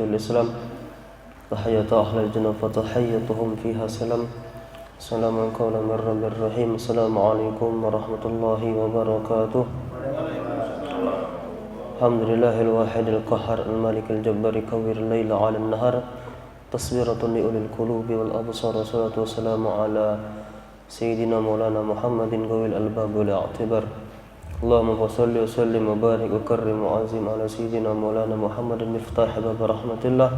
الإسلام تحية أهل الجنة فتحيتهم فيها سلام سلام قولا من رب الرحيم السلام عليكم ورحمة الله وبركاته الحمد لله الواحد القهار الملك الجبار كبير الليل على النهار تصبيرة لأولي القلوب والأبصار والصلاة والسلام على سيدنا مولانا محمد قوي الألباب والاعتبار اللهم صل وسلم وبارك وكرم وعظم على سيدنا مولانا محمد مفتاح باب رحمة الله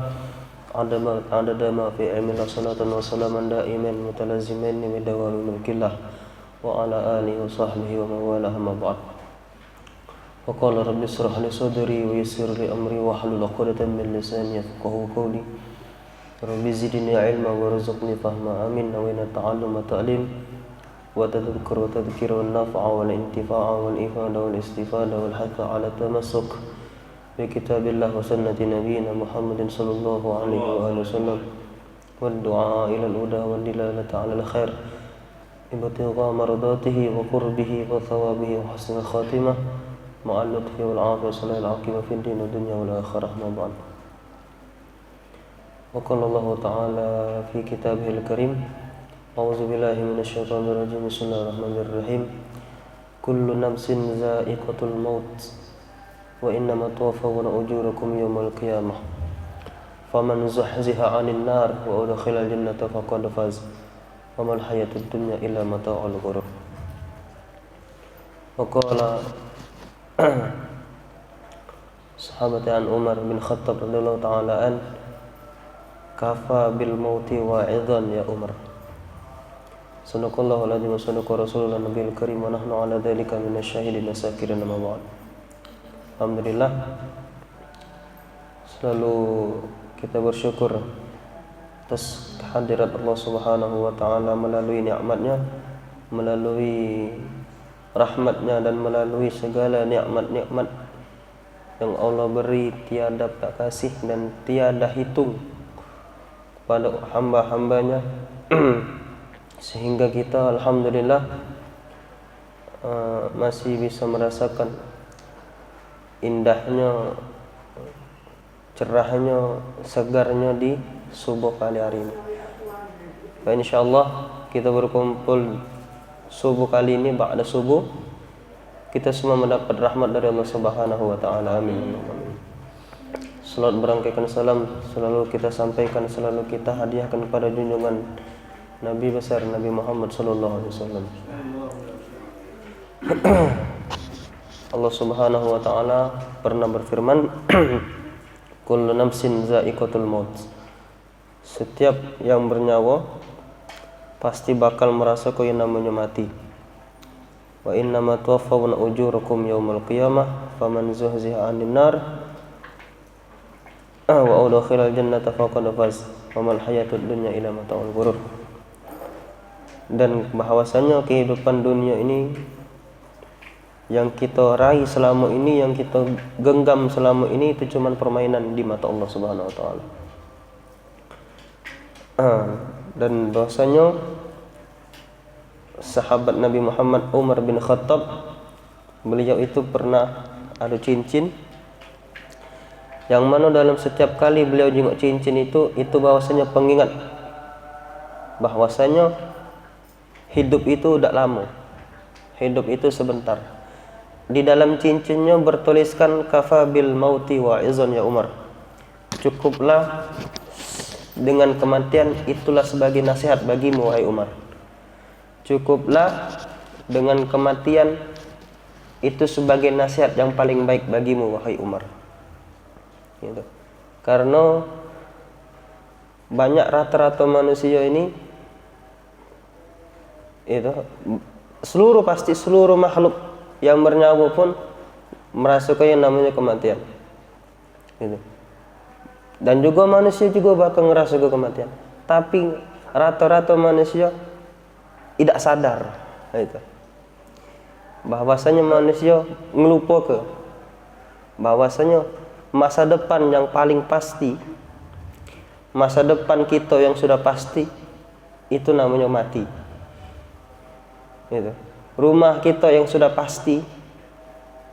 عدد ما في علم الله صلاة وسلاما دائما متلازمين بدوام ملك الله وعلى آله وصحبه ومن والاه أما بعد وقال رب اشرح لي صدري ويسر لي أمري واحلل عقدة من لساني يفقهوا قولي رب زدني علما وارزقني فهما آمين نوينا التعلم والتعليم وتذكر وتذكير والنفع والانتفاع والإفادة والاستفادة والحث على التمسك بكتاب الله وسنة نبينا محمد صلى الله عليه وآله وسلم والدعاء إلى الهدى والدلالة على الخير ابتغاء مرضاته وقربه وثوابه وحسن الخاتمة مع اللطف والعافية وصلاح العاقبة في الدين والدنيا والآخرة ما بعد وقال الله تعالى في كتابه الكريم أعوذ بالله من الشيطان الرجيم بسم الله الرحمن الرحيم كل نفس ذائقة الموت وإنما توفون أجوركم يوم القيامة فمن زحزح عن النار وأدخل الجنة فقد فاز وما الحياة الدنيا إلا متاع الغرور وقال صحابة عن عمر بن الخطاب رضي الله تعالى عنه كفى بالموت واعظا يا عمر Sadaqallahu alazim wa sadaqa rasulullah nabiyil karim wa nahnu ala dhalika minasyahidin sakirin ma ba'd. Alhamdulillah, selalu kita bersyukur atas kehadirat Allah Subhanahu wa taala melalui nikmatnya, melalui rahmatnya dan melalui segala nikmat-nikmat yang Allah beri tiada kasih dan tiada hitung kepada hamba-hambanya sehingga kita alhamdulillah masih bisa merasakan indahnya, cerahnya, segarnya di subuh kali hari ini. Insyaallah kita berkumpul subuh kali ini ba'da subuh kita semua mendapat rahmat dari Allah Subhanahu wa taala. Amin. Salat berangkaikan salam selalu kita sampaikan, selalu kita hadiahkan kepada junjungan Nabi besar Nabi Muhammad sallallahu alaihi wasallam. Allah Subhanahu wa taala pernah berfirman, "Kullu nafsin za'iqatul maut." Setiap yang bernyawa pasti bakal merasakan yang namanya mati. Wa innama tuwaffawna ujurakum yaumal qiyamah faman zuhziha 'anil nar wa udkhilal jannata faqad faz wa mal hayatud dunya illa mata'ul ghurur. Dan bahwasanya kehidupan dunia ini yang kita raih selama ini, yang kita genggam selama ini itu cuma permainan di mata Allah Subhanahu wa taala. Dan bahwasanya sahabat Nabi Muhammad Umar bin Khattab, beliau itu pernah ada cincin yang mana dalam setiap kali beliau jenguk cincin itu bahwasanya pengingat bahwasanya hidup itu tidak lama, hidup itu sebentar. Di dalam cincinnya bertuliskan kafa bil mauti wa'izan ya Umar. Cukuplah dengan kematian itulah sebagai nasihat bagimu wahai Umar. Cukuplah dengan kematian itu sebagai nasihat yang paling baik bagimu wahai Umar. Gitu. Karena banyak rata-rata manusia ini itu seluruh makhluk yang bernyawa pun merasakan yang namanya kematian. Gitu. Dan juga manusia juga bakal ngerasakan kematian. Tapi rata-rata manusia tidak sadar itu. Bahwasanya manusia ngelupa bahwasanya masa depan yang paling pasti, masa depan kita yang sudah pasti itu namanya mati. Gitu. Rumah kita yang sudah pasti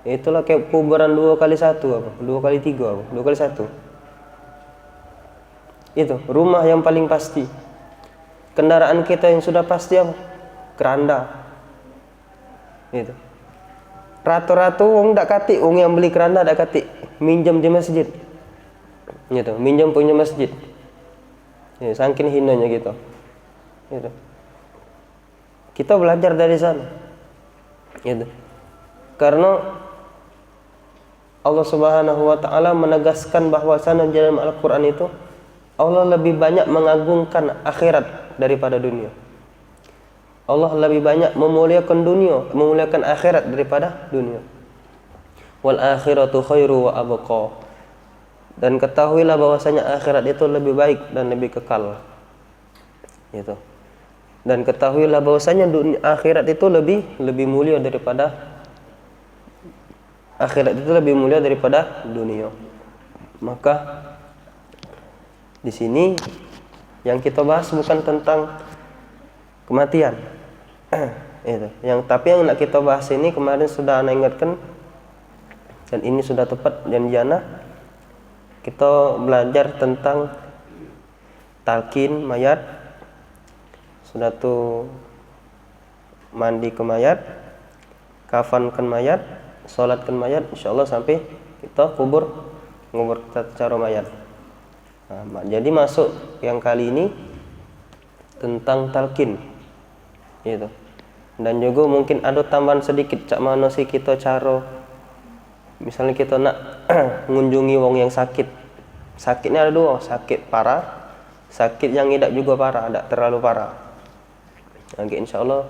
itulah kayak kuburan 2 kali 1 apa? 2 kali 3 apa? 2 kali 1. Itu rumah yang paling pasti. Kendaraan kita yang sudah pasti apa? Keranda. Itu. Rata-rata wong ndak katik, wong yang beli keranda ndak katik, minjem di masjid. Gitu, minjem punya masjid. Ya, saking hinanya gitu. Gitu. Kita belajar dari sana. Gitu. Karena Allah Subhanahu wa taala menegaskan bahwasanya dalam Al-Qur'an itu Allah lebih banyak mengagungkan akhirat daripada dunia. Allah lebih banyak memuliakan dunia, memuliakan akhirat daripada dunia. Wal akhiratu khairu wa abqa. Dan ketahuilah bahwasanya akhirat itu lebih baik dan lebih kekal. Gitu. Dan ketahuilah bahwasanya dunia akhirat itu lebih mulia daripada dunia. Maka di sini yang kita bahas bukan tentang kematian. Itu. Tapi yang nak kita bahas ini kemarin sudah ana ingatkan dan ini sudah tepat janjiana. Kita belajar tentang talqin mayat, sunatu mandi ke mayat, kafankan mayat, salatkan mayat, insyaallah sampai kita ngubur cara mayat. Nah, jadi masuk yang kali ini tentang talqin. Gitu. Dan juga mungkin ada tambahan sedikit cak mana sih kita cara misalnya kita nak mengunjungi wong yang sakit. Sakitnya ada dua, sakit parah, sakit yang tidak juga parah, tidak terlalu parah. Oke, insyaallah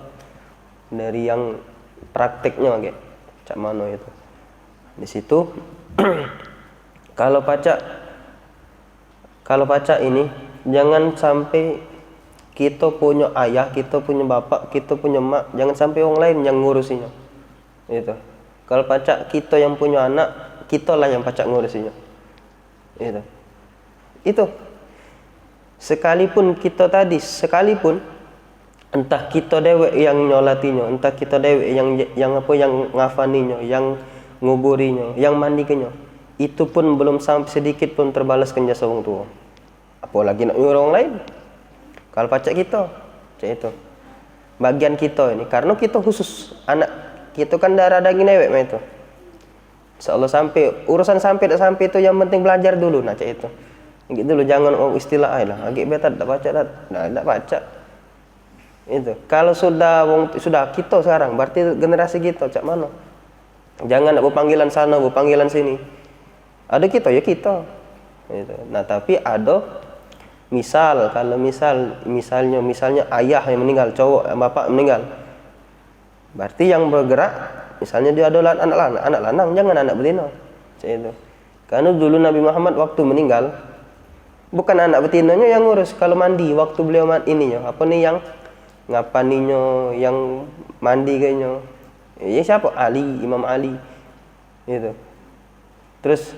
dari yang prakteknya oke. Cak mana itu. Di situ kalau pacak ini jangan sampai kita punya ayah, kita punya bapak, kita punya mak, jangan sampai orang lain yang ngurusinya. Itu. Kalau pacak kita yang punya anak, kita lah yang pacak ngurusinya. Itu. Sekalipun entah kita dewek yang nyolatinya, entah kita dewek yang ngafaninya, yang nguburinya, yang mandikannya, itu pun belum sampai sedikit pun terbalaskan jasa orang tua. Apalagi nak nyuruh orang lain. Kalau pacak kita, itu bagian kita ini, karena kita khusus anak kita kan darah daging dewek mah itu. Insyaallah sampai urusan sampai tak sampai itu yang penting belajar dulu nah cak itu. Gitu dulu jangan istilah ai lah, agak beta tak baca dah. Nah, tak baca. Itu. Kalau sudah kita sekarang berarti generasi kita cak mana? Jangan nak berpanggilan sana, berpanggilan sini. Ada kita ya kita. Gitu. Nah, tapi ada kalau misalnya ayah yang meninggal, cowok, bapak meninggal. Berarti yang bergerak, misalnya dia adalah anak lanang, jangan anak betina. Itu. Karena dulu Nabi Muhammad waktu meninggal, bukan anak betinanya yang ngurus. Kalau mandi, waktu beliau yang ngapaninya, yang mandi kayaknya. Ya siapa? Imam Ali. Itu. Terus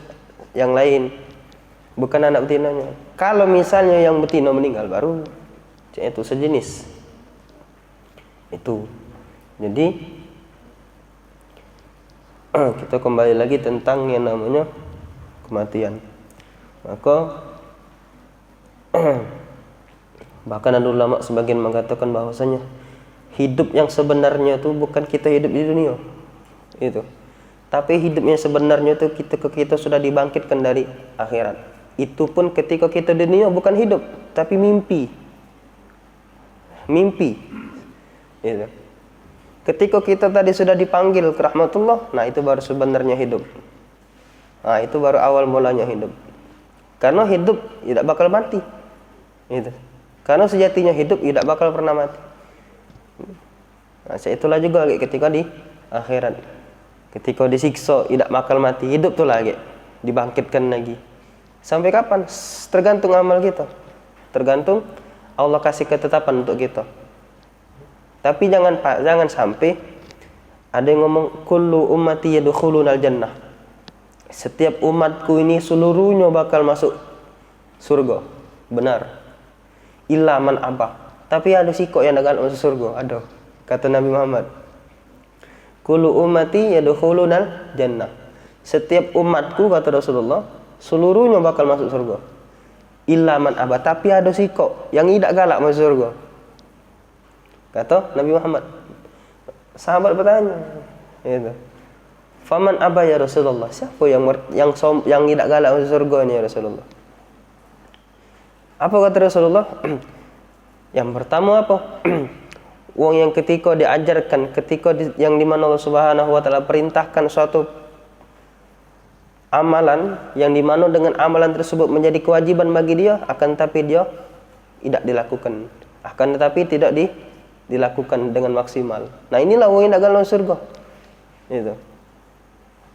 yang lain, bukan anak betinanya. Kalau misalnya yang betina meninggal baru itu sejenis. Itu. Jadi kita kembali lagi tentang yang namanya kematian. Maka bahkan ada ulama sebagian mengatakan bahwasanya hidup yang sebenarnya itu bukan kita hidup di dunia. Itu. Tapi hidupnya sebenarnya itu kita sudah dibangkitkan dari akhirat. Itu pun ketika kita di dunia bukan hidup, tapi mimpi. Itu. Ketika kita tadi sudah dipanggil ke rahmatullah, nah itu baru sebenarnya hidup. Nah, itu baru awal mulanya hidup. Karena hidup tidak bakal mati. Itu. Karena sejatinya hidup tidak bakal pernah mati. Nah, itulah juga ketika di akhirat. Ketika disiksa tidak bakal mati, hidup tuh lagi dibangkitkan lagi. Sampai kapan? Tergantung amal kita. Tergantung Allah kasih ketetapan untuk kita. Tapi jangan sampai ada yang ngomong kullu ummati yadkhulunal jannah. Setiap umatku ini seluruhnya bakal masuk surga. Benar. Illa man aba. Tapi ada sikok yang enggak masuk surga. Ada. Kata Nabi Muhammad. Kullu ummati yadkhulunal jannah. Setiap umatku kata Rasulullah seluruhnya bakal masuk surga. illa man aba, tapi ada sikok yang tidak galak masuk surga. Kata Nabi Muhammad. Sahabat bertanya, itu. Faman aba ya Rasulullah? Siapa yang tidak galak masuk surga ini ya Rasulullah? Apa kata Rasulullah? Yang pertama apa? Wong yang ketika diajarkan, yang dimana Allah Subhanahu wa taala perintahkan suatu amalan, yang dimana dengan amalan tersebut menjadi kewajiban bagi dia, akan tetapi dia tidak dilakukan, dilakukan dengan maksimal. Nah, inilah wong yang tidak galak surga. Itu.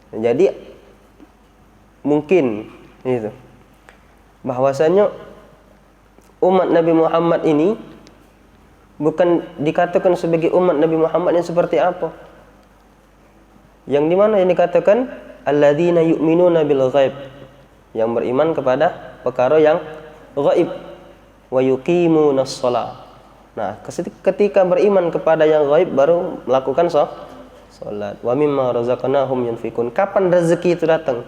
Jadi mungkin itu bahwasanya umat Nabi Muhammad ini bukan dikatakan sebagai umat Nabi Muhammad yang seperti apa? Yang dimana yang dikatakan alladzina yu'minuna bil ghaib, yang beriman kepada perkara yang ghaib, wa yuqimunas shalah. Nah, ketika beriman kepada yang ghaib baru melakukan salat. Wa mimma razaqnahum yunfikun. Kapan rezeki itu datang?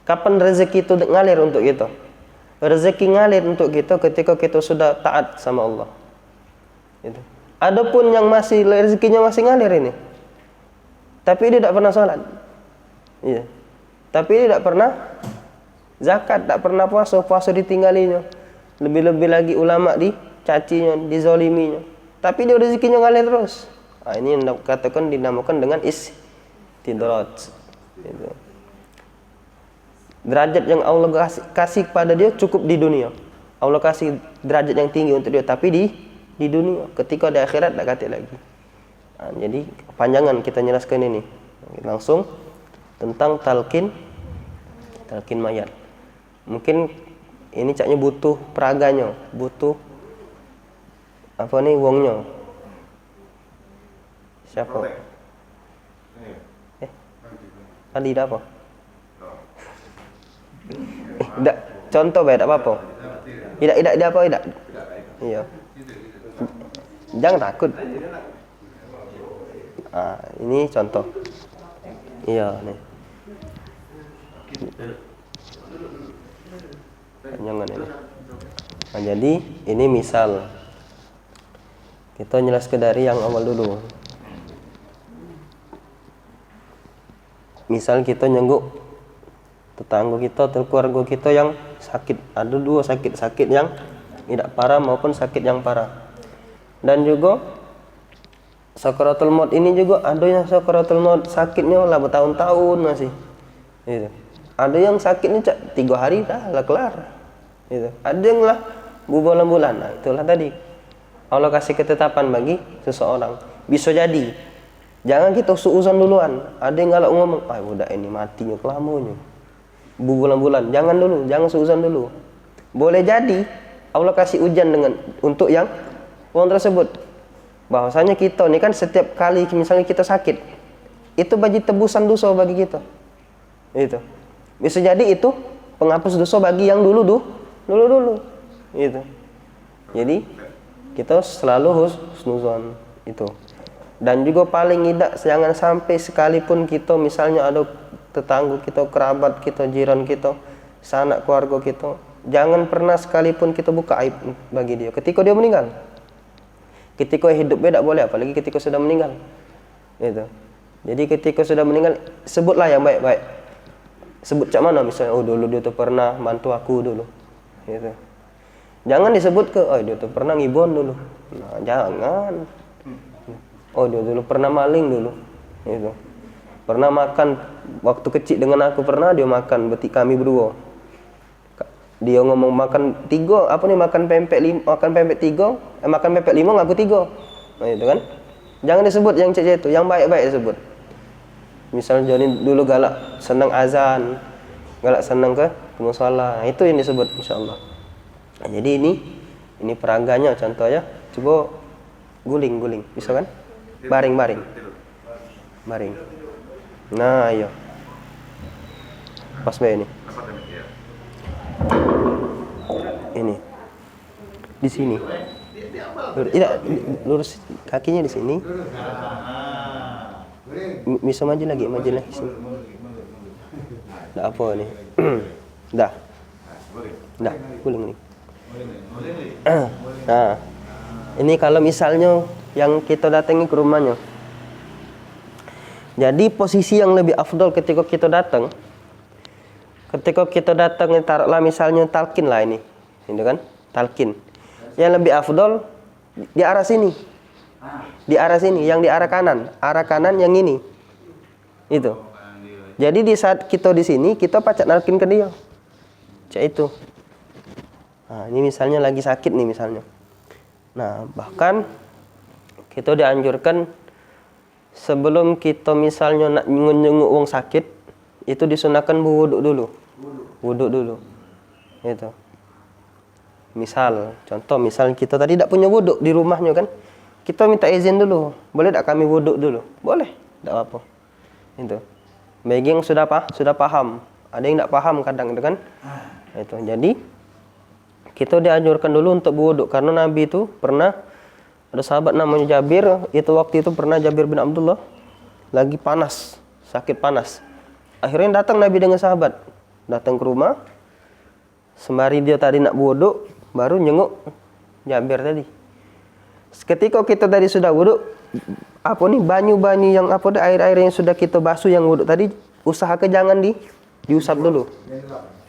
Kapan rezeki itu ngalir untuk kita? Rezeki ngalir untuk kita ketika kita sudah taat sama Allah. Itu. Adapun yang masih rezekinya masih ngalir ini, tapi dia tidak pernah salat. Iya. Tapi dia tidak pernah zakat, tak pernah puasa ditinggalinya. Lebih-lebih lagi ulama dicacinya, dizaliminya. Tapi dia rezekinya ngalir terus. Nah, ini yang katakan dinamakan dengan istidraj. Gitu. Derajat yang Allah kasih kepada dia cukup di dunia. Allah kasih derajat yang tinggi untuk dia, tapi di dunia. Ketika di akhirat tak kata lagi. Nah, jadi kepanjangan kita jelaskan ini. Langsung tentang talqin mayat. Mungkin ini caknya butuh peraganya, butuh apa nih wongnya. Siapa? Tadi dah apa? Tidak, contoh baik, tak apa-apa. Tidak apa, tidak. Iya. Jangan takut. Ini contoh. Iya, nih. Jangan ini. Nah, jadi ini misal. Kita jelaskan dari yang awal dulu. Misal kita nyengguk tetangga kita atau keluarga kita yang sakit. Ada dua sakit yang tidak parah maupun sakit yang parah. Dan juga sakaratul maut ini juga ada yang sakaratul maut sakitnya lah bertahun-tahun masih. Gitu. Ada yang sakitnya 3 hari dah lah kelar. Gitu. Ada yang lah berbulan-bulan. Nah, itulah tadi. Allah kasih ketetapan bagi seseorang. Bisa jadi jangan kita suuzon duluan. Ada yang kalau ngomong, budak ini matinya kelamunya berbulan-bulan. Jangan dulu, jangan suuzon dulu. Boleh jadi Allah kasih ujian untuk yang orang tersebut. Bahwasanya kita ini kan setiap kali misalnya kita sakit, itu bagi tebusan dosa bagi kita. Itu. Bisa jadi itu penghapus dosa bagi yang dulu. Gitu. Jadi kita selalu husnuzon itu. Dan juga paling tidak jangan sampai sekalipun kita misalnya ada tetangga kita, kerabat kita, jiran kita, sanak keluarga kita, jangan pernah sekalipun kita buka aib bagi dia ketika dia meninggal. Ketika hidup dia tidak boleh, apalagi ketika sudah meninggal. Itu. Jadi ketika sudah meninggal sebutlah yang baik-baik. Sebut cak mana misalnya, dulu dia tuh pernah bantu aku dulu. Gitu. Jangan disebut dia tuh pernah ngibon dulu. Nah, jangan. Dia dulu pernah maling dulu. Gitu. Pernah makan waktu kecil dengan aku, pernah dia makan kami berdua. Dia ngomong makan 3, makan pempek 5, makan pempek 3, makan pempek 5 ngaku 3. Nah, itu kan. Jangan disebut yang cek itu, yang baik-baik disebut. Misalnya Joni dulu galak senang azan, galak senang ke musala. Nah, itu yang disebut insyaallah. Nah, jadi ini peraganya contohnya. Coba guling, bisa kan? Baring. Nah, iya. Pas ini. Ini. Di sini. Tidak, lurus kakinya di sini. Bisa maju lagi sini. Dah apa nih? Dah. Nah, boleh nih. Nah, ini kalau misalnya yang kita datangi ke rumahnya. Jadi posisi yang lebih afdol ketika kita datang, taruhlah misalnya talqin lah ini kan, talqin. Yang lebih afdol di arah sini, yang di arah kanan yang ini, itu. Jadi di saat kita di sini, kita pacak nalkin ke dia, cak itu. Nah, ini misalnya lagi sakit nih misalnya. Nah, bahkan kita dianjurkan sebelum kita misalnya nak nyenguk wong sakit, itu disunahkan berwuduk dulu. Wuduk dulu. Itu. Misal kita tadi tidak punya wuduk di rumahnya kan. Kita minta izin dulu. Boleh tak kami wuduk dulu? Boleh. Tak apa-apa. Itu. Bagi yang sudah paham. Ada yang tak paham kadang itu kan. Itu. Jadi kita dianjurkan dulu untuk berwuduk karena Nabi itu pernah ada sahabat namanya Jabir, waktu itu pernah Jabir bin Abdullah lagi panas, sakit panas. Akhirnya datang Nabi dengan sahabat, datang ke rumah. Sembari dia tadi nak berwuduk, baru nyenguk Jabir tadi. Ketika kita tadi sudah wuduk, banyu-banyu yang air-air yang sudah kita basuh yang wuduk tadi, usahakan jangan diusap dulu.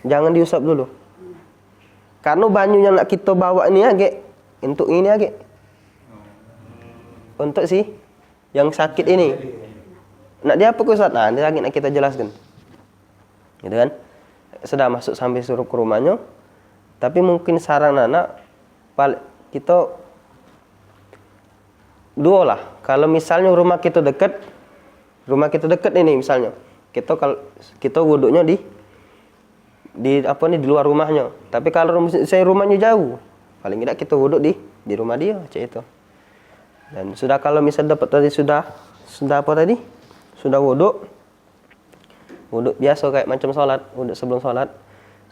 Jangan diusap dulu. Karena banyu yang nak kita bawa ini untuk ini untuk si yang sakit ini. Nak dia apa ke Ustaz? Nah, nanti lagi nak kita jelaskan. Gitu kan? Sudah masuk sampai suruh ke rumahnya. Tapi mungkin saran anak kita dua lah. Kalau misalnya rumah kita dekat ini misalnya. Kita wuduknya di luar rumahnya. Tapi kalau saya rumahnya jauh, paling tidak kita wuduk di rumah dia, cek itu. Dan sudah kalau misalnya dapat tadi sudah wuduk biasa kayak macam sholat, wuduk sebelum sholat.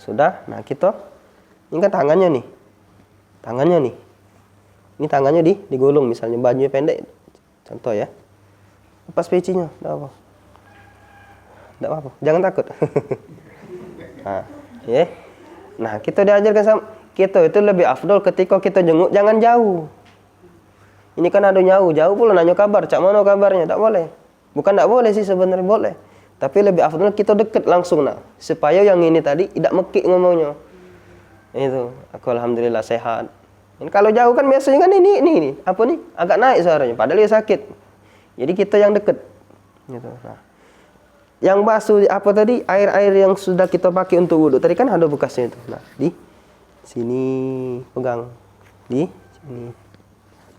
Sudah, nah kita ini kan tangannya nih. Ini tangannya digulung misalnya bajunya pendek. Contoh ya. Lepas pecinya, enggak apa-apa. Jangan takut. Nah, ya. Nah, kita diajarkan sama kita itu lebih afdol ketika kita jenguk jangan jauh. Ini kan ada jauh pula nanya kabar, cak mana kabarnya? Tak boleh. Bukan tak boleh sih sebenarnya boleh. Tapi lebih afdol kita dekat langsung supaya yang ini tadi tidak mekik ngomongnya. Itu, aku alhamdulillah sehat. Ini kalau jauh kan biasanya kan ini agak naik suaranya padahal dia sakit. Jadi kita yang dekat. Gitu. Nah. Yang basuh tadi air-air yang sudah kita pakai untuk wudhu tadi kan ada bekasnya itu. Nah, di sini pegang di sini.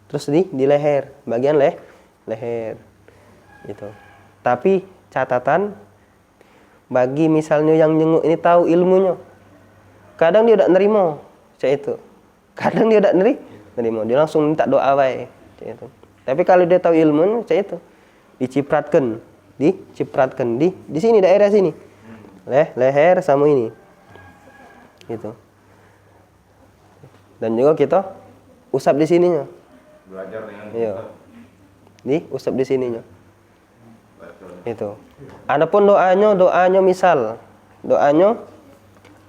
Terus di leher, bagian leher. Gitu. Tapi catatan bagi misalnya yang nyenguk ini tahu ilmunya. Kadang dia tidak nerima, cak itu. Kadang dia tidak nerima, dia langsung minta doa baik, cak itu. Tapi kalau dia tahu ilmunya, cak itu. Dicipratkan di sini daerah sini. Leher sama ini. Gitu. Dan juga kita usap di sininya. Belajar dengan usap di sininya. Itu. Adapun doanya misal doanya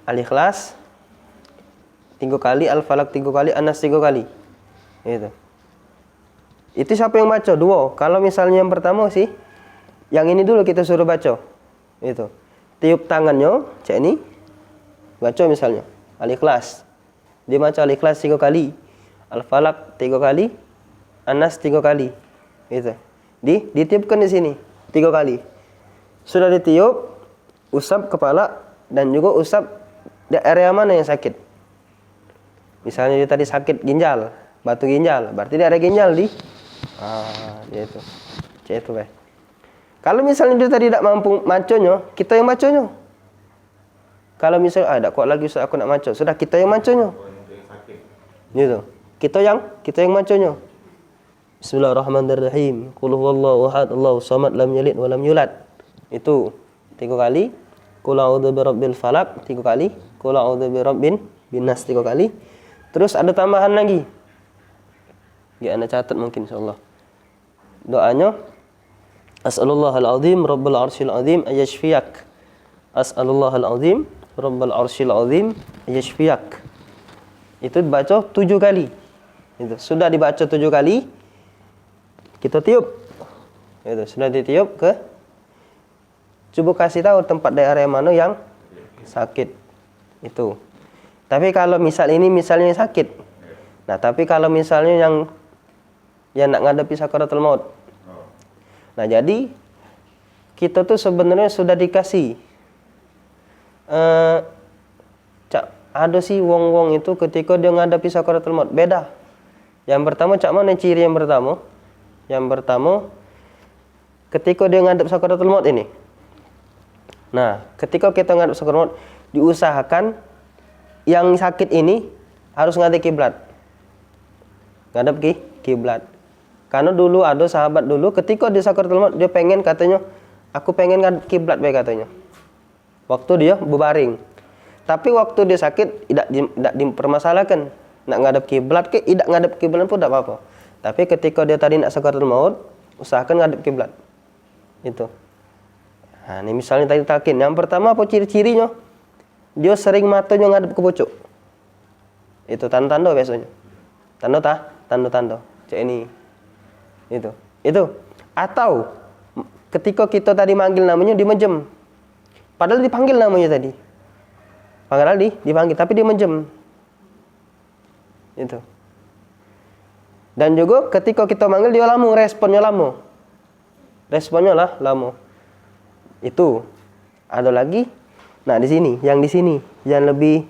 Al-Ikhlas 3 kali, Al-Falaq 3 kali, An-Nas 3 kali. Itu siapa yang baca? 2. Kalau misalnya yang pertama sih yang ini dulu kita suruh baca. Itu. Tiup tangannya, cek ini. Baca misalnya Al-Ikhlas. Dia baca Al-Ikhlas 3 kali. Al-Falaq 3 kali. An-Nas 3 kali. Itu. Ditiupkan di sini 3 kali. Sudah ditiup, usap kepala dan juga usap di area mana yang sakit. Misalnya dia tadi sakit ginjal, batu ginjal, berarti di area ginjal dia itu. Cek itu, Bay. Kalau misalnya dia tadi tidak mampu maconya, kita yang maconya. Kalau misalnya ada kuat lagi Ustaz aku nak maco, sudah kita yang maconya. Gitu. Kita yang maconya. Bismillahirrahmanirrahim. Qul huwallahu ahad, Allahu samad, lam yalid wa lam yulad. Itu 3 kali. Qul a'udzu birabbil falaq 3 kali. Qul a'udzu birabbin nas 3 kali. Terus ada tambahan lagi. Ya Anda catat mungkin insyaallah. Doanya As'alullahal azim rabbul arsyil azim ayashfiyak. As'alullahal azim Rabbal arsyil azim yashfiyak. Itu dibaca 7 kali. Itu sudah dibaca 7 kali, kita tiup. Itu sudah ditiup ke, coba kasih tahu tempat daerah yang mana yang sakit. Itu. Tapi kalau misalnya sakit. Nah, tapi kalau misalnya yang nak ngadepi sakaratul maut. Nah, jadi kita tuh sebenarnya sudah dikasih ada sih wong-wong itu ketika dia ngadepi sakaratul maut beda. Yang pertama, cak mana ciri yang pertama? Yang pertama, ketika dia ngadep sakaratul maut ini. Nah, ketika kita ngadep sakaratul maut, diusahakan yang sakit ini harus ngadep kiblat. Ngadep kiblat. Karena dulu ada sahabat dulu, ketika dia sakaratul maut, dia pengen katanya, aku pengen ngadep kiblat bae katanya. Waktu dia berbaring. Tapi waktu dia sakit tidak dipermasalahkan. Nak ngadep kiblat ke, tidak ngadep kiblat pun tidak apa-apa. Tapi ketika dia tadi nak sakaratul maut, usahakan ngadep kiblat. Itu. Nah, ini misalnya tadi talqin. Yang pertama apa ciri-cirinya? Dia sering matanya ngadep ke pucuk. Itu tanda-tanda biasanya. Tanda-tanda. Cek ini. Itu. Atau ketika kita tadi manggil namanya dia menjem. Padahal dipanggil namanya tadi. Padahal dipanggil tapi dia menjem. Itu. Dan juga ketika kita manggil dia lama, responnya lama. Itu. Ada lagi. Nah, di sini yang lebih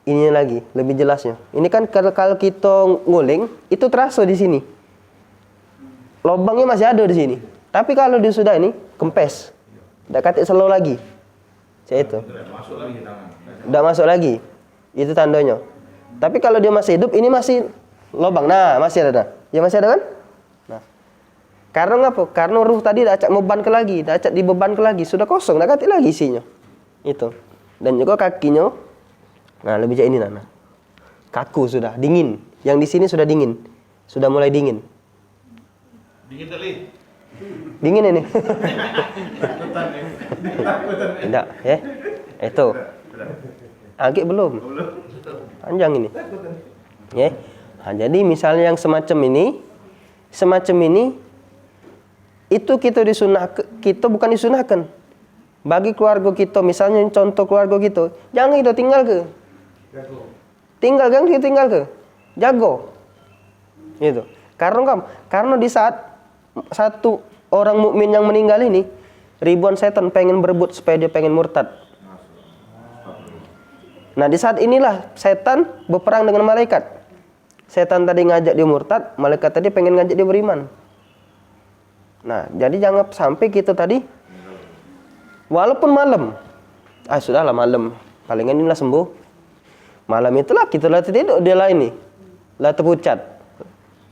ininya lagi, lebih jelasnya. Ini kan kalau kita nguling itu terasa di sini. Lubangnya masih ada di sini. Tapi kalau dia sudah ini kempes. Enggak katik slow lagi. Saya itu. Enggak masuk lagi. Itu tandanya. Tapi kalau dia masih hidup, ini masih lubang. Nah, masih ada. Ya masih ada kan? Nah. Karena ngapa? Karena ruh tadi dah acak dibeban ke lagi, sudah kosong, dah katik lagi isinya. Itu. Dan juga kakinya. Nah, lebih jauh ini Nana. Kaku sudah, dingin. Yang di sini sudah dingin. Sudah mulai dingin. Dingin tadi. Dingin ini. Tidak, ya. Itu. Agak belum. Panjang ini. Ya. Nah, jadi misalnya yang semacam ini itu kita bukan disunahkan. Bagi keluarga kita, misalnya contoh keluarga kita, jangan kita tinggal ke. Tinggal ke. Jago. Gitu. Karena di saat satu orang mukmin yang meninggal ini, ribuan setan pengen berebut supaya dia pengen murtad. Nah, di saat inilah setan berperang dengan malaikat. Setan tadi ngajak dia murtad, malaikat tadi pengen ngajak dia beriman. Nah, jadi jangan sampai kita tadi walaupun malam. Sudahlah malam. Palingan inilah sembuh. Malam itulah kita lah tidur, dia lah ini. Lah terpucat.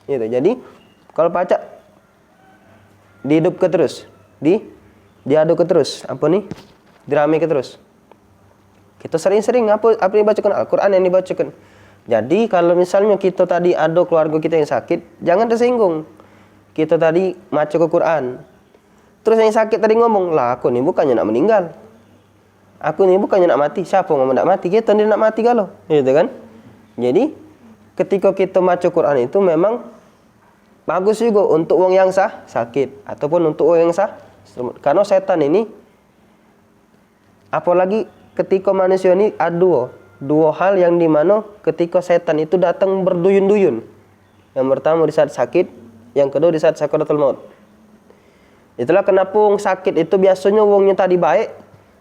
Gitu. Jadi kalau pacak dihidup ke terus, diaduk ke terus, dirame ke terus. Kita sering-sering apa yang dibacakan Al-Quran yang dibacakan. Jadi kalau misalnya kita tadi ada keluarga kita yang sakit, jangan tersinggung. Kita tadi baca ke Quran. Terus yang sakit tadi ngomong, lah aku ni bukannya nak meninggal. Aku ni bukannya nak mati. Siapa ngomong nak mati? Kita ni nak mati kalau. Gitu kan? Jadi ketika kita baca Quran itu memang bagus juga untuk orang yang sakit ataupun untuk orang yang karena setan ini, apalagi ketika manusia ini ada dua hal yang dimana ketika setan itu datang berduyun-duyun. Yang pertama di saat sakit, yang kedua di saat sakaratul maut. Itulah kenapa orang sakit itu biasanya orangnya tadi baik,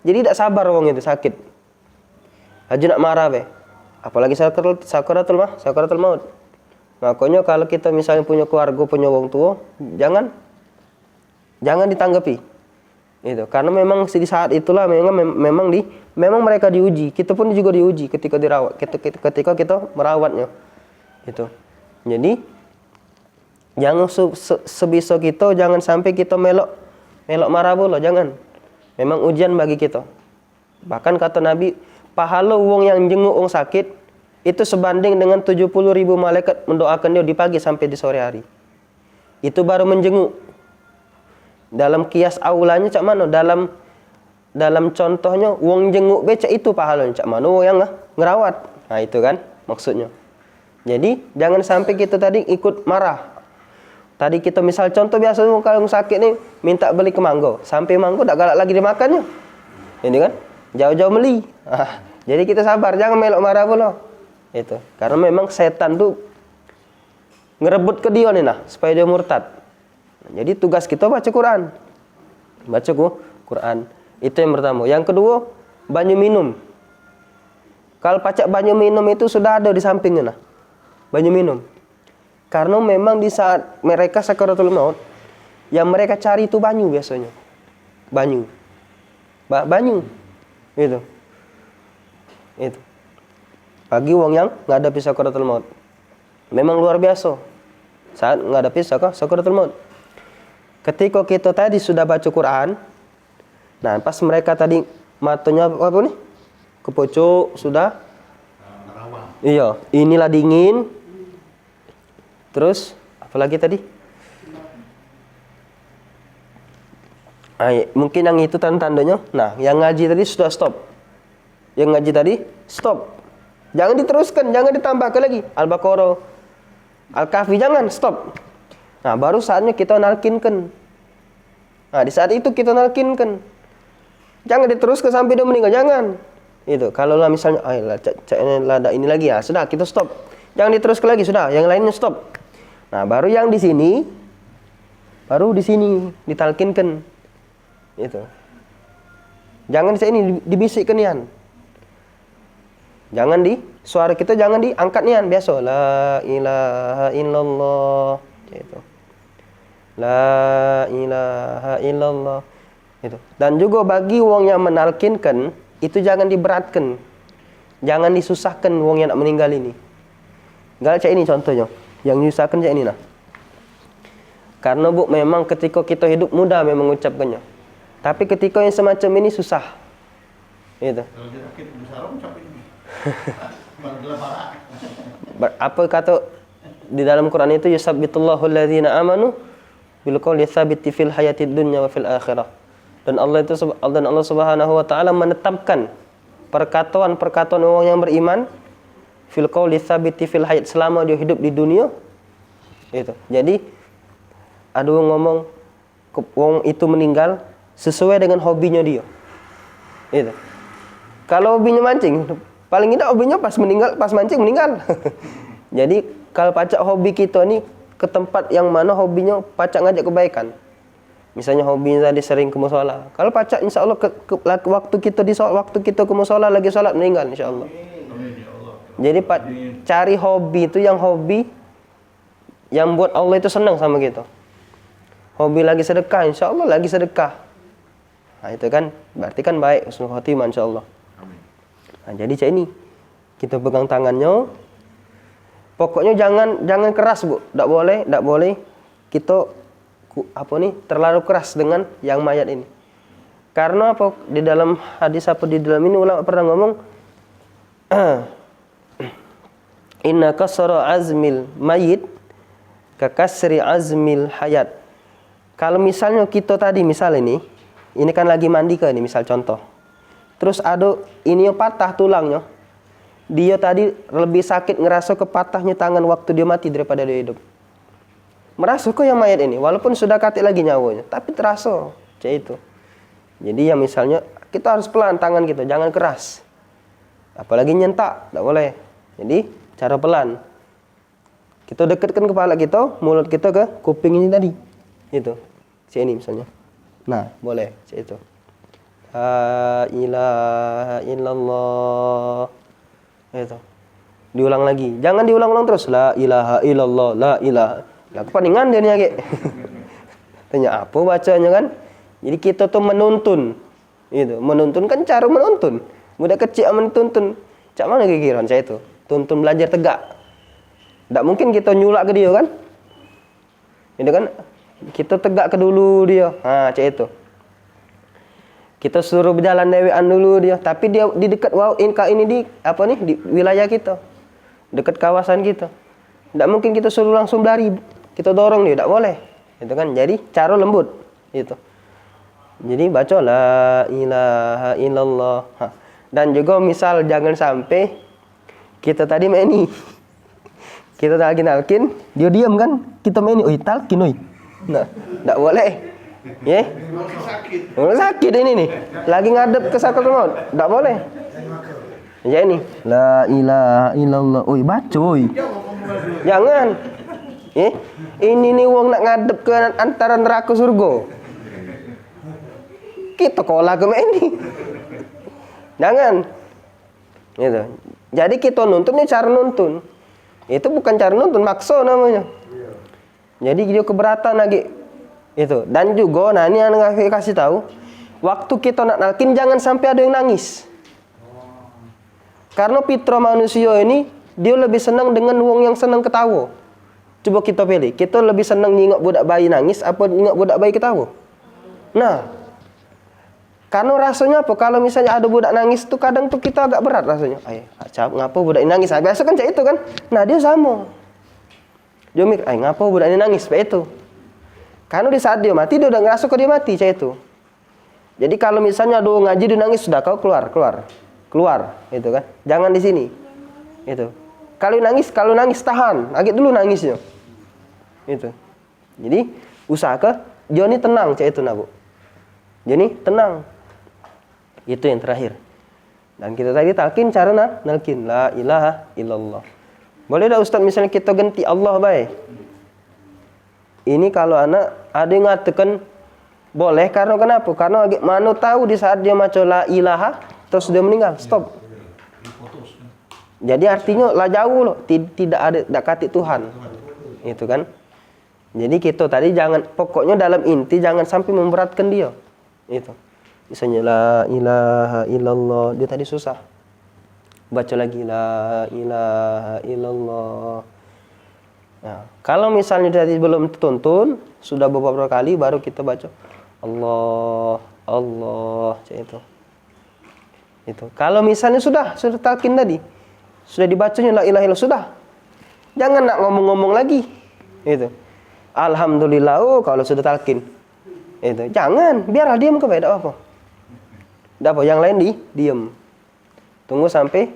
jadi tidak sabar orang itu sakit. Aja nak marah be. Apalagi sakaratul maut. Makanya kalau kita misalnya punya keluarga, punya orang tua, jangan ditanggapi. Itu karena memang di saat itulah memang mereka diuji. Kita pun juga diuji ketika dirawat, ketika kita merawatnya. Itu. Jadi jangan sebisa kita, jangan sampai kita melok marah pula, jangan. Memang ujian bagi kita. Bahkan kata Nabi, pahala wong yang jenguk wong sakit itu sebanding dengan 70.000 malaikat mendoakan dia di pagi sampai di sore hari. Itu baru menjenguk. Dalam kias aulanya cak mana? Dalam dalam contohnya wong jenguk becak itu pahalanya, cak mana wong yang ngerawat. Nah, itu kan maksudnya. Jadi jangan sampai kita tadi ikut marah. Tadi kita misal contoh biasa kalau sakit nih minta beli ke manggo, sampai manggo tak galak lagi dimakannya. Ini kan jauh-jauh beli. Jadi kita sabar, jangan melok marah pula. Itu. Karena memang setan tuh ngerebut ke dia nih supaya dia murtad. Jadi tugas kita baca Quran. Baca Quran. Itu yang pertama. Yang kedua, banyu minum. Kalau pacak banyu minum itu sudah ada di sampingnya banyu minum. Karena memang di saat mereka sakaratul maut, yang mereka cari itu banyu biasanya. Banyu. Banyu. Itu. Bagi wong yang ngadapi sakaratul maut. Memang luar biasa. Saat ngadapi sakaratul maut. Ketika kita tadi sudah baca Quran, nah pas mereka tadi matanya apa nih? Kepocok sudah. Iya, inilah dingin. Terus apalagi tadi? Mungkin yang itu tanda-tandanya. Nah, yang ngaji tadi sudah stop. Yang ngaji tadi stop. Jangan diteruskan, jangan ditambahkan lagi. Al-Baqarah, Al-Kahfi, jangan, stop. Nah, baru saatnya kita nalkinkan. Nah, di saat itu kita nalkinkan. Jangan diteruskan sampai dia meninggal, jangan. Itu, kalau lah misalnya, ada ini lagi ya, sudah kita stop. Jangan diteruskan lagi, sudah, yang lainnya stop. Nah, baru yang di sini, ditalkinkan. Itu. Jangan ini dibisikkan nian. Jangan suara kita jangan diangkat nian, biasa la ilaha illallah gitu. La ilaha illallah itu. Dan juga bagi wong yang menalkinkan itu jangan diberatkan. Jangan disusahkan wong yang nak meninggal ini. Gal cak ini contohnya. Yang nyusahkan cak ini Karena memang ketika kita hidup mudah memang mengucapkannya. Tapi ketika yang semacam ini susah. Itu. Kalau dia sakit besar capek ini. Apa kata di dalam Quran itu yusabbitullahu alladzina amanu bil qawli tsabiti fil hayatid dunya wa fil akhirah. Dan Allah Subhanahu wa taala menetapkan perkataan orang yang beriman fil qawli tsabiti fil hayat selama dia hidup di dunia. Itu. Jadi ada orang ngomong wong itu meninggal sesuai dengan hobinya dia. Itu. Kalau hobinya mancing, paling tidak hobinya pas mancing meninggal. Jadi kalau pacak hobi kita ni ke tempat yang mana hobinya pacak ngajak kebaikan. Misalnya hobinya tadi sering ke mushola. Kalau pacak insya-Allah waktu kita ke mushola lagi salat meninggal insya-Allah. Jadi cari hobi itu yang hobi yang buat Allah itu senang sama kita. Hobi lagi sedekah, insya-Allah lagi sedekah. Nah itu kan berarti kan baik, husnul khotimah insya-Allah. Nah, jadi cak ini kita pegang tangannya. Pokoknya jangan keras, Bu. Tak boleh kita terlalu keras dengan yang mayat ini. Karena apa? Di dalam hadis di dalam ini ulama pernah ngomong inna kasra azmil mayit ka kasri azmil hayat. Kalau misalnya kita tadi ini kan lagi mandi ke ini misal contoh. Terus ada ini patah tulangnya. Dia tadi lebih sakit ngerasa kepatahnya tangan waktu dia mati daripada dia hidup. Merasa kok yang mayat ini walaupun sudah katik lagi nyawanya, tapi terasa kayak itu. Jadi ya misalnya kita harus pelan tangan kita, jangan keras. Apalagi nyentak, tak boleh. Jadi cara pelan. Kita dekatkan kepala kita, mulut kita ke kuping ini tadi. Itu. Kayak ini misalnya. Nah, boleh kayak itu. La ilaha illallah. Itu. Diulang lagi. Jangan diulang-ulang terus. La ilaha illallah, la ilaha. Lah kepaningan dia ni agak. Tanya apa bacanya kan? Jadi kita tuh menuntun. Itu, menuntun kan cara menuntun. Budak kecil menuntun. Cak mana kira-kira saya itu? Tuntun belajar tegak. Tak mungkin kita nyulak ke dia kan? Itu kan kita tegak ke dulu dia. Cak itu. Kita suruh berjalan dewean dulu dia, tapi dia di dekat ini di wilayah kita. Dekat kawasan kita. Tak mungkin kita suruh langsung lari. Kita dorong dia, tak boleh. Itu kan. Jadi cara lembut. Itu. Jadi baca la ilaha illallah. Dan juga misal jangan sampai kita tadi main ini. Kita talkin, dia diam kan? Kita main ini, talkin oi. Nah, enggak boleh. Ya. Sakit ini nih. Lagi ngadep ke sakaratul maut. Enggak boleh. Ya ini, la ilaha illallah. Oi, baca oi. Jangan. Ini nih wong nak ngadep ke antara neraka surga. Kita kolah ke ini. Jangan. Gitu. Jadi kita nontonnya cara nonton. Itu bukan cara nonton, makso namanya. Jadi dia keberatan lagi. Itu. Dan juga nah ini yang kasih tahu, waktu kita nak nalkin jangan sampai ada yang nangis. Karena fitrah manusia ini dia lebih senang dengan wong yang senang ketawa. Coba kita pilih, kita lebih senang nengok budak bayi nangis apa nengok budak bayi ketawa? Nah, karena rasanya apa? Kalau misalnya ada budak nangis tuh kadang tuh kita agak berat rasanya. Ngapa budak ini nangis? Biasa kan kayak itu kan. Nah, dia sama. Dia mikir, ngapa budak ini nangis? Kayak itu. Karena di saat dia mati, dia udah ngerasa kok dia mati, kayak itu. Jadi kalau misalnya ada ngaji dia nangis, sudah kau keluar, itu kan. Jangan di sini. Itu. Kalau nangis tahan, agak dulu nangisnya. Itu. Jadi usaha dia ini tenang, kayak itu Bu. Jadi tenang. Itu yang terakhir. Dan kita tadi talkin cara nalkin la ilaha illallah. Boleh dah Ustaz misalnya kita ganti Allah baik. Ini kalau anak ada yang mengatakan boleh karena kenapa? Karena mana tahu di saat dia maca la ilaha terus dia meninggal. Stop. Jadi artinya lah jauh loh, tidak ada kata Tuhan. Itu kan. Jadi kita tadi jangan, pokoknya dalam inti jangan sampai memberatkan dia. Itu. Misalnya la ilaha illallah, dia tadi susah. Baca lagi la ilaha illallah. Nah, kalau misalnya tadi belum tuntun, sudah beberapa kali baru kita baca Allah, itu. Itu. Kalau misalnya sudah talqin tadi, sudah dibacanya la ilaha illallah sudah. Jangan nak ngomong-ngomong lagi. Itu. Alhamdulillah kalau sudah talqin. Itu. Jangan, biarlah diam ke baik apa. Enggak apa, yang lain diam. Tunggu sampai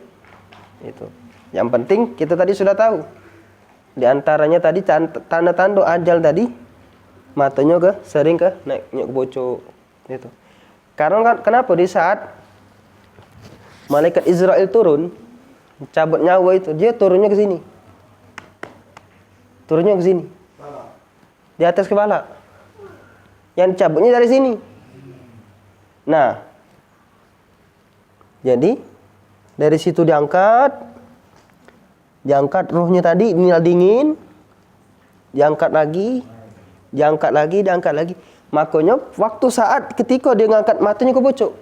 itu. Yang penting kita tadi sudah tahu. Di antaranya tadi tanda-tanda ajal tadi matanya sering naiknya ke bocor itu. Karena kenapa di saat malaikat Israel turun cabut nyawa itu, dia turunnya ke sini. Turunnya ke sini. Di atas kepala. Yang cabutnya dari sini. Nah. Jadi dari situ diangkat rohnya tadi minal dingin, diangkat lagi. Makanya waktu saat ketika dia ngangkat matanya ke bocok.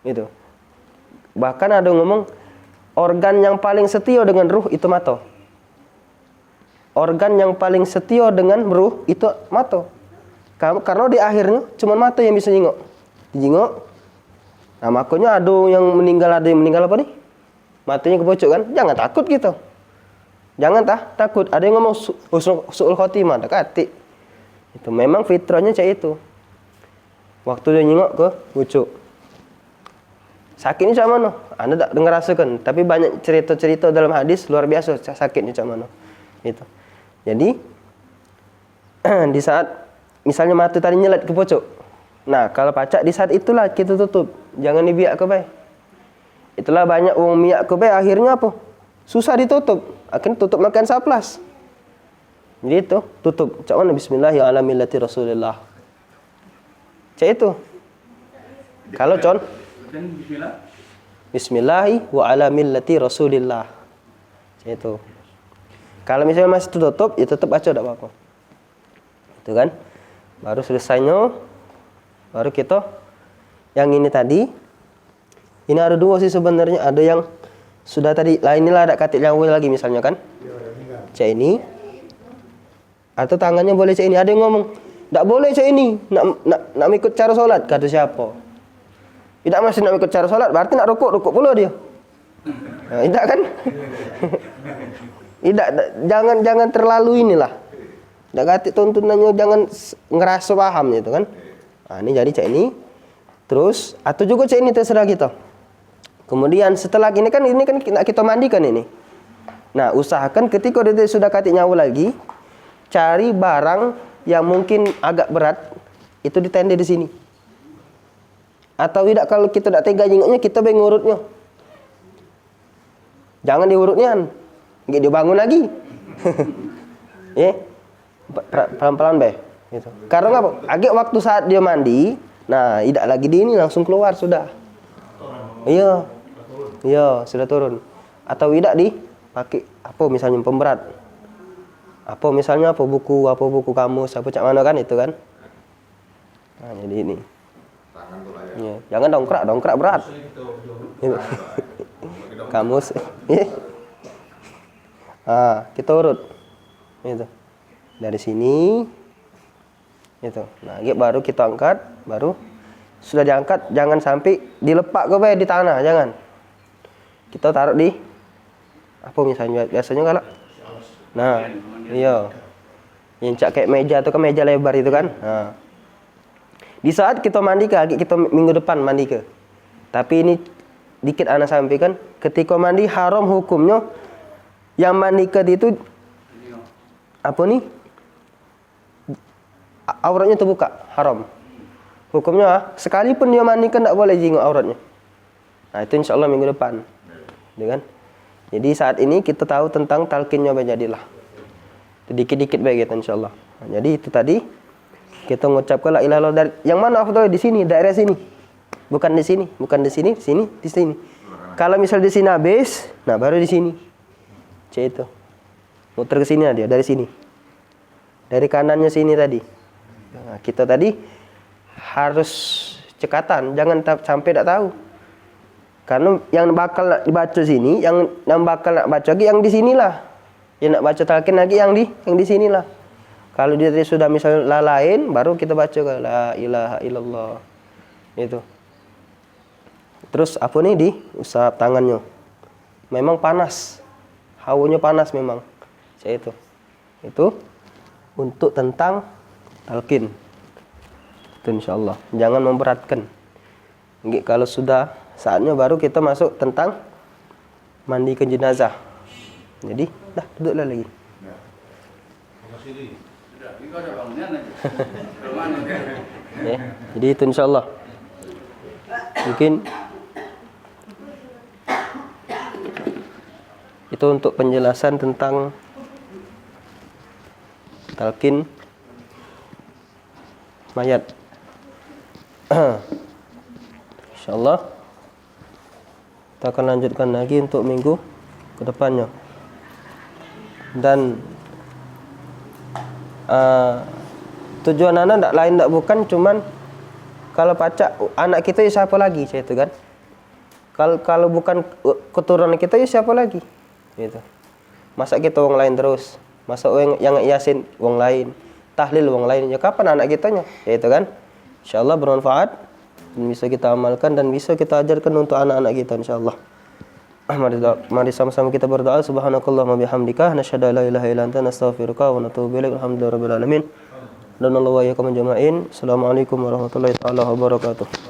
Itu. Bahkan ada yang ngomong organ yang paling setia dengan ruh itu mata. Organ yang paling setia dengan ruh itu mata. Karena di akhirnya cuma mata yang bisa dijengok. Nah, makanya ada yang meninggal apa nih? Matanya kebocok kan? Jangan takut gitu. Jangan takut. Ada yang ngomong su'ul khotimah, dekati. Itu memang fitrahnya kayak itu. Waktu dia nyengok ke bocok. Sakitnya macam mana? Anda tak dengar rasakan, tapi banyak cerita-cerita dalam hadis luar biasa sakitnya macam mana. Itu. Jadi di saat misalnya mata tadi nyelat ke bocok. Nah, kalau pacak di saat itulah kita tutup. Jangan dibiak ke baik. Itulah banyak orang miak ke baik akhirnya apa? Susah ditutup. Akhirnya tutup makan saplas. Jadi itu tutup. Cak mana bismillahirrahmanirrahim Rasulullah. Cak itu. Kalau con Bismillahi wa ala millati Rasulillah. Cak itu. Kalau misalnya masih tutup, ya tutup aja, tidak apa-apa. Itu kan. Baru selesainya, baru kita yang ini tadi. Ini ada dua sih sebenarnya. Ada yang sudah tadi, inilah ada katik nyawa lagi misalnya kan. Cak ini. Atau tangannya boleh cak ini. Ada yang ngomong, tidak boleh cak ini. Nak ikut cara sholat. Kata siapa? Tidak masih nak ikut cara sholat. Berarti nak rukuk pula dia. Nah, tidak kan? Tidak, jangan terlalu inilah. Tidak katik tuntunannya, jangan ngerasa paham itu kan. Ini jadi cek ini. Terus atau juga cek ini terserah kita. Kemudian setelah ini kan kita mandikan ini. Nah, usahakan ketika dia sudah katik nyawa lagi, cari barang yang mungkin agak berat, itu ditende di sini. Atau tidak, kalau kita tidak tega jenguknya, kita ngurutnya. Jangan diurutnya, nggak dibangun lagi. Ya, pelan-pelan be. Gitu. Karena apa? Agak waktu saat dia mandi, nah tidak lagi di ini langsung keluar sudah. Iya, iya sudah turun. Atau tidak dipakai apa misalnya pemberat. Apa misalnya buku kamus, apa cak mana kan itu kan. Nah, jadi ini. Ya, jangan dongkrak berat. Kamus. Kita urut. Itu. Dari sini itu. Nah, baru kita angkat, baru sudah diangkat jangan sampai dilepak ke di tanah, jangan. Kita taruh di apa misalnya biasanya kalau. Nah, iya. Yang cak kayak meja atau ke meja lebar itu kan. Nah. Di saat kita mandi kita minggu depan mandi ke. Tapi ini dikit ana sampaikan, ketika mandi haram hukumnya yang mandi ke itu apa nih? Auratnya terbuka, haram. Hukumnya sekalipun dia mandikan tidak boleh jenguk auratnya. Nah, itu insyaallah minggu depan. Ya kan? Jadi saat ini kita tahu tentang talqinnya bejadilah. Sedikit-dikit baik kita insyaallah. Nah, jadi itu tadi kita mengucapkan la ilaha illallah dari yang mana afdal di sini, daerah sini. Bukan di sini, di sini. Kalau misal di sini habis, nah baru di sini. Cek itu. Muter ke sini dia dari sini. Dari kanannya sini tadi. Nah, kita tadi harus cekatan, jangan sampai tidak tahu. Karena yang bakal nak dibaca sini, yang bakal nak baca lagi yang di sinilah. Yang nak baca talqin lagi yang di sinilah. Kalau dia sudah misalnya lain, baru kita baca la ilaha illallah. Itu. Terus apa nih diusap tangannya. Memang panas. Hawanya panas memang. Saya itu. Itu untuk tentang talqin. Itu insyaallah. Jangan memberatkan. Nggih, kalau sudah saatnya baru kita masuk tentang mandikan jenazah. Jadi, dah duduklah lagi. Ya, jadi itu insyaallah. Mungkin itu untuk penjelasan tentang talqin mayat. Insyaallah kita akan lanjutkan lagi untuk minggu ke depannya. Dan tujuan anak tidak lain tidak bukan cuman kalau pacak anak kita ya siapa lagi, saya itu kan. Kalau bukan keturunan kita ya siapa lagi, gitu. Masa kita wong lain terus, masa yang yasin wong lain, tahlil wong lain, ya kapan anak kitanya, ya itu kan. Insyaallah bermanfaat dan bisa kita amalkan dan bisa kita ajarkan untuk anak-anak kita insyaallah. Mari sama-sama kita berdoa. Subhanakallahumma bihamdika nasyhadu an la ilaha illa anta nastaghfiruka wa natubu ilaik. Alhamdulillahirabbil alamin. Dan Allah wa iyyakum ajma'in. Assalamualaikum warahmatullahi taala wabarakatuh.